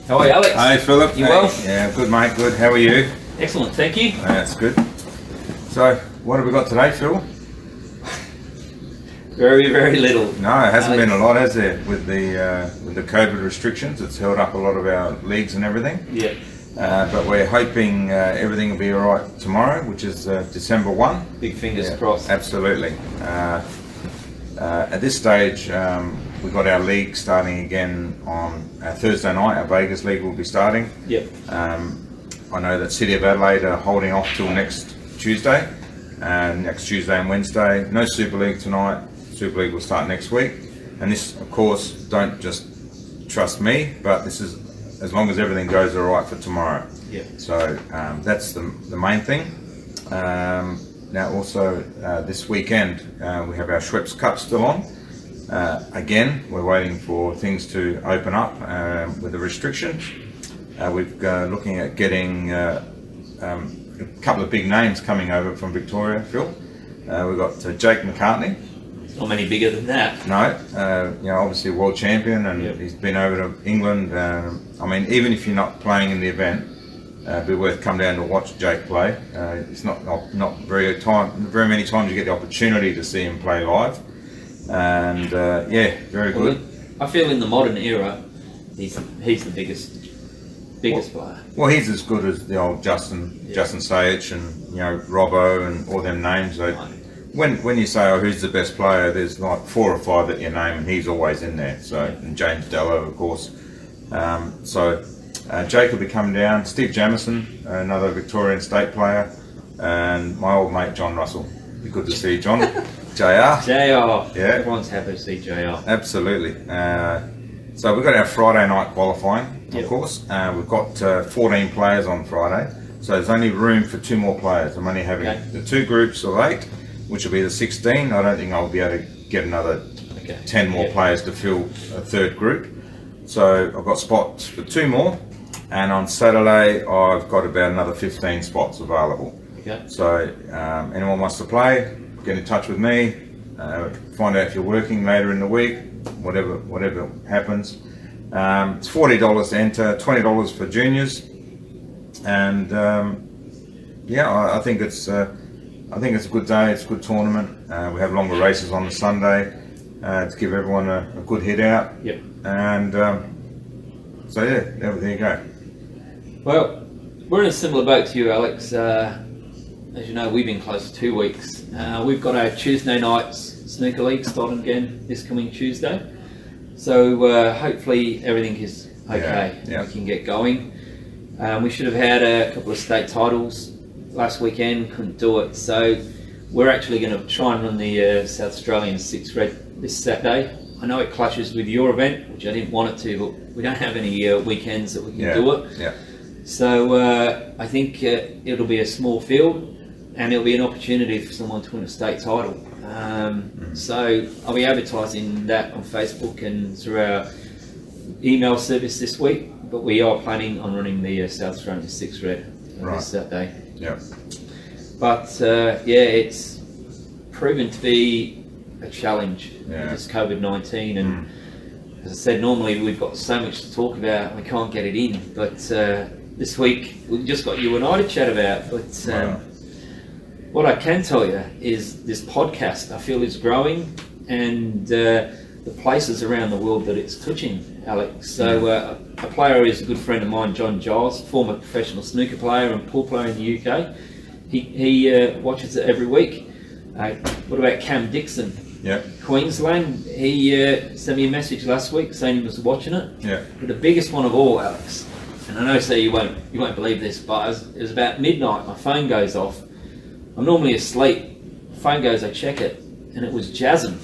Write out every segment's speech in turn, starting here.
How are you, Alex? Hi, Philip. You well? Yeah, good, mate. Good. How are you? Excellent, thank you. That's good. So, what have we got today, Phil? Very, very little. No, it hasn't been a lot, has there? With the COVID restrictions, it's held up a lot of our leagues and everything. Yeah. But we're hoping everything will be all right tomorrow, which is December 1. Big fingers crossed. Absolutely. At this stage, we've got our league starting again on Thursday night. Our Vegas league will be starting. Yep. I know that City of Adelaide are holding off till next Tuesday and Wednesday. No Super League tonight. Super League will start next week. And this, of course, don't just trust me, but this is as long as everything goes all right for tomorrow. Yep. So that's the main thing. Now also this weekend we have our Schweppes Cup still on. Again, we're waiting for things to open up with the restrictions. We're looking at getting a couple of big names coming over from Victoria, Phil. We've got Jake McCartney. Not many bigger than that. No, obviously a world champion, and he's been over to England. I mean, even if you're not playing in the event, it'd be worth come down to watch Jake play. It's not very many times you get the opportunity to see him play live, and very good. I feel in the modern era, he's the biggest player. Well, he's as good as the old Justin Sayich and Robbo and all them names. When you say, who's the best player, there's like 4 or 5 that you name, and he's always in there. So, and James Dello, of course. Jake will be coming down. Steve Jamieson, another Victorian state player, and my old mate John Russell. Be good to see John. JR. JR. Yeah. Everyone's happy to see JR. Absolutely. So we've got our Friday night qualifying, of course. We've got 14 players on Friday, so there's only room for 2 more players. I'm only having the 2 groups of 8, which will be the 16. I don't think I'll be able to get another 10 more players to fill a 3rd group. So I've got spots for 2 more, and on Saturday I've got about another 15 spots available. Okay. So anyone wants to play, get in touch with me, find out if you're working later in the week, whatever happens. It's $40 to enter, $20 for juniors, and I think it's a good day. It's a good tournament. We have longer races on the Sunday to give everyone a good hit out. Yep. And there you go. Well, we're in a similar boat to you, Alex. As you know, we've been close to 2 weeks. We've got our Tuesday nights snooker league starting again this coming Tuesday. So hopefully everything is okay. We can get going. We should have had a couple of state titles last weekend, couldn't do it. So we're actually going to try and run the South Australian 6 Red this Saturday. I know it clashes with your event, which I didn't want it to, but we don't have any weekends that we can do it. Yeah. So I think it'll be a small field, and it'll be an opportunity for someone to win a state title. So I'll be advertising that on Facebook and through our email service this week, but we are planning on running the South Australian 6 Red this Saturday. Yeah. But it's proven to be a challenge with this COVID-19, and as I said, normally we've got so much to talk about and we can't get it in, but this week we've just got you and I to chat about. But what I can tell you is this podcast, I feel, is growing, and the places around the world that it's touching, Alex. So a player is a good friend of mine, John Giles, former professional snooker player and pool player in the UK. He watches it every week. What about Cam Dixon? Yeah. Queensland. He sent me a message last week saying he was watching it. Yeah. But the biggest one of all, Alex, and I know you won't believe this, but it was about midnight. My phone goes off. I'm normally asleep. Phone goes, I check it, and it was Jasm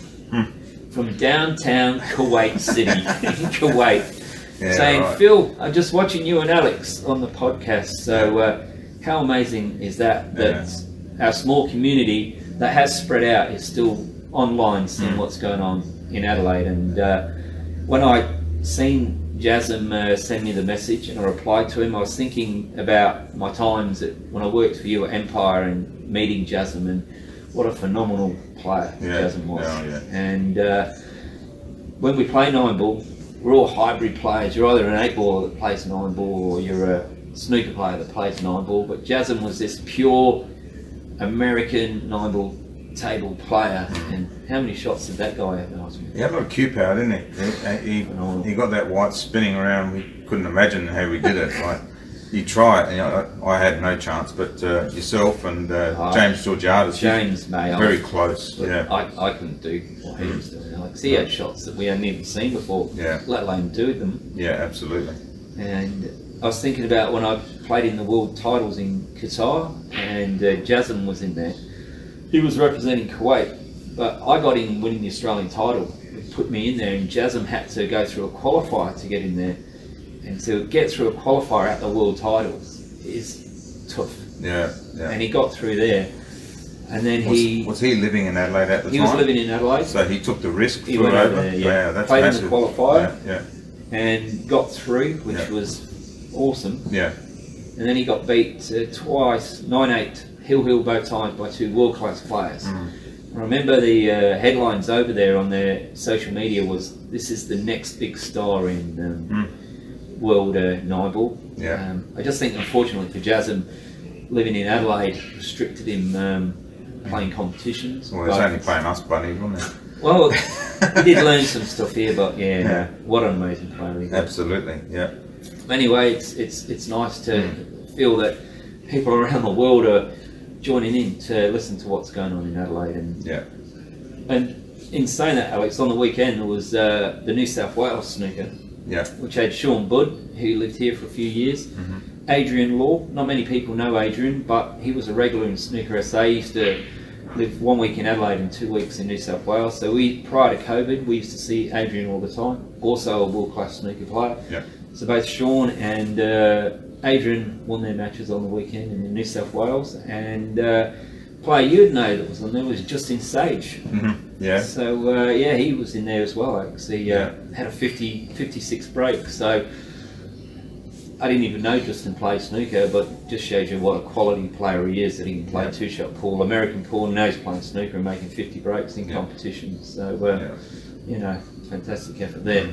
from downtown Kuwait City, in Kuwait, saying, Phil, I'm just watching you and Alex on the podcast. So how amazing is that? That our small community that has spread out is still online seeing what's going on in Adelaide. And when I seen Jasm send me the message and I replied to him, I was thinking about my times when I worked for you at Empire and meeting Jasm, and what a phenomenal player Jasm was. And when we play 9 ball, we're all hybrid players. You're either an 8-ball that plays 9-ball, or you're a snooker player that plays 9-ball. But Jasm was this pure American 9-ball table player. And how many shots did that guy have? He had a lot of cue power, didn't he? He got that white spinning around. We couldn't imagine how we did it. Like, you try it, I had no chance, but yourself and James Georgiadis, mate, very close. Yeah, I couldn't do what he was doing. Like, he had shots that we hadn't even seen before, let alone do them. Yeah, absolutely. And I was thinking about when I played in the world titles in Qatar, and Jasm was in there. He was representing Kuwait, but I got in winning the Australian title. It put me in there, and Jasm had to go through a qualifier to get in there. And to get through a qualifier at the world titles is tough. Yeah. And he got through there. And then was he living in Adelaide at the time? He was living in Adelaide. So he took the risk. He went over there, yeah. That's played massive. in the qualifier. Yeah. And got through, which was awesome. Yeah. And then he got beat twice, 9-8, heel both times by 2 world-class players. I remember the headlines over there on their social media was, "This is the next big star in world 9-ball." Yeah. I just think, unfortunately for Jasm, living in Adelaide restricted him playing competitions. Well, he's only playing us bunnies, wasn't he? Well, he did learn some stuff here, but no, what an amazing player he was. Absolutely, yeah. Anyway, it's nice to feel that people around the world are joining in to listen to what's going on in Adelaide. And in saying that, Alex, on the weekend there was the New South Wales snooker, which had Sean Budd, who lived here for a few years, Adrian Law. Not many people know Adrian, but he was a regular in Snooker SA. He used to live 1 week in Adelaide and 2 weeks in New South Wales. So prior to COVID, we used to see Adrian all the time, also a world-class snooker player. So both Sean and Adrian won their matches on the weekend in New South Wales, and player you'd know that was on there was Justin Sage. So he was in there as well, Alex. He had a 56 break, so I didn't even know Justin played snooker, but just shows you what a quality player he is, that he can play 2-shot pool, American pool, and knows playing snooker and making 50 breaks in competition. So fantastic effort there.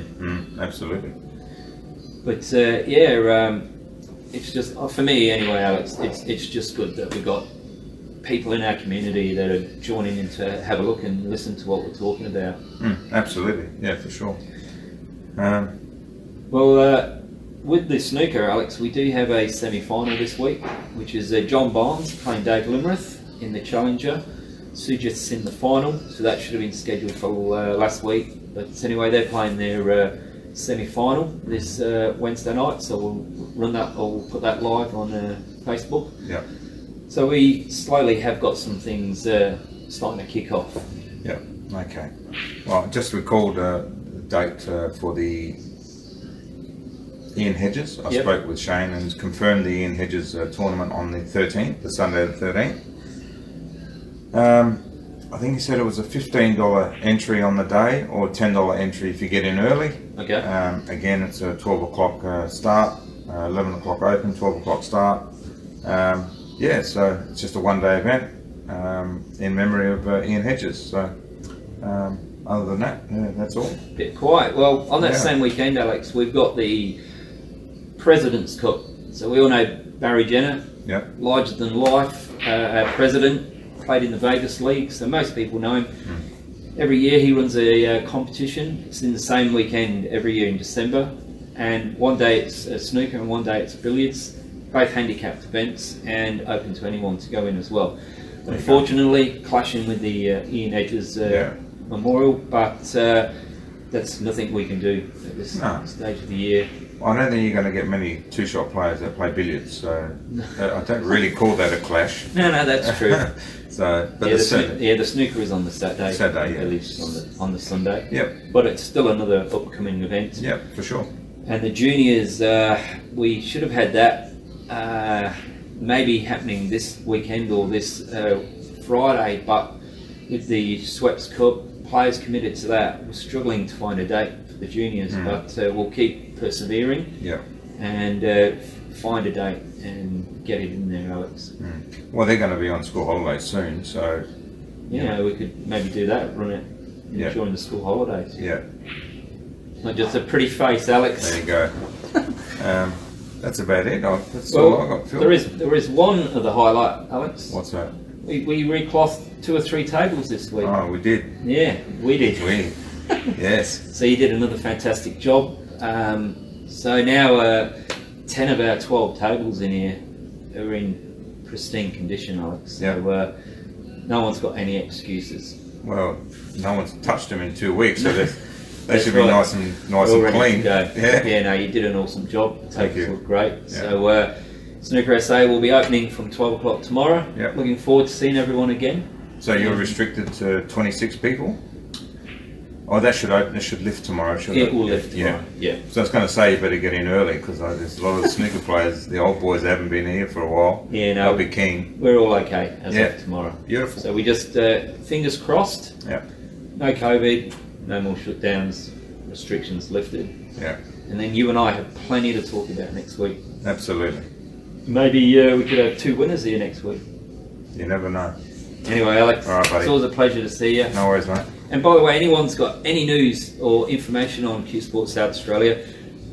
Absolutely. But it's just, for me anyway, Alex, it's just good that we've got people in our community that are joining in to have a look and listen to what we're talking about. Absolutely, yeah, for sure. With the snooker, Alex, we do have a semi-final this week, which is John Barnes playing Dave Limerick in the Challenger. Sujith's in the final, so that should have been scheduled for last week. But anyway, they're playing their semi-final this Wednesday night, so we'll run that, or we'll put that live on Facebook. So we slowly have got some things starting to kick off. Okay. Well, just recalled a date for the Ian Hedges. I spoke with Shane and confirmed the Ian Hedges tournament on the 13th, the Sunday the 13th. I think he said it was a $15 entry on the day, or a $10 entry if you get in early. Again, it's a 12 o'clock start, 11 o'clock open, 12 o'clock start. So it's just a one-day event in memory of Ian Hedges. So other than that, that's all. Bit quiet. Well, on that same weekend, Alex, we've got the President's Cup. So we all know Barry Jenner, larger than life, our president, played in the Vegas League, so most people know him. Every year he runs a competition. It's in the same weekend every year in December, and one day it's snooker and one day it's billiards, both handicapped events and open to anyone to go in as well. But unfortunately, clashing with the Ian Hedges Memorial, but that's nothing we can do at this stage of the year. I don't think you're going to get many 2-shot players that play billiards, so I don't really call that a clash. No, that's true. The snooker is on the Saturday. Billiards on the Sunday. But it's still another upcoming event. For sure. And the juniors, we should have had that maybe happening this weekend or this Friday, but with the Sweps Cup, players committed to that. We're struggling to find a date for the juniors, but we'll keep persevering and find a date and get it in there, Alex. Well, they're going to be on school holidays soon, so we could maybe do that, run it during the school holidays. Not just a pretty face, Alex. There you go. That's about it. That's Well, all I got, Phil. there is one of the highlight, Alex. What's that? We reclothed 2 or 3 tables this week. Oh, we did. Yeah, we did. We. Yes. So you did another fantastic job. So now 10 of our 12 tables in here are in pristine condition, Alex. So no one's got any excuses. Well, no one's touched them in 2 weeks, so they should be right. nice and Ready clean. to go. Yeah. No, you did an awesome job. The Thank tables you. look great. Yeah. So Snooker SA will be opening from 12 o'clock tomorrow. Yep. Looking forward to seeing everyone again. So you're restricted to 26 people? Oh, that should open. It should lift tomorrow, shouldn't it? It will lift tomorrow. Yeah. So I was going to say you better get in early because there's a lot of snooker players. The old boys haven't been here for a while. Yeah, no. They'll be keen. We're all okay as of tomorrow. Beautiful. So we just fingers crossed. Yeah. No COVID, no more shutdowns, restrictions lifted. Yeah. And then you and I have plenty to talk about next week. Absolutely. Maybe we could have 2 winners here next week. You never know. Anyway, Alex, All right, buddy. it's always a pleasure to see you. No worries, mate. And by the way, anyone's got any news or information on Q Sports South Australia,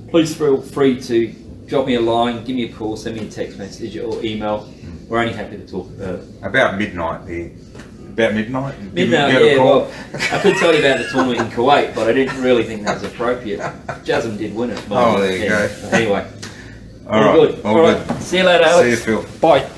please feel free to drop me a line, give me a call, send me a text message or email. We're only happy to talk about it. About midnight. About midnight? Midnight, Give me a call. well, I could tell you about the tournament in Kuwait, but I didn't really think that was appropriate. Jasmine did win it. Oh, there you go. Anyway, All right. good. All All good. right. See you later, Alex. See you, Phil. Bye.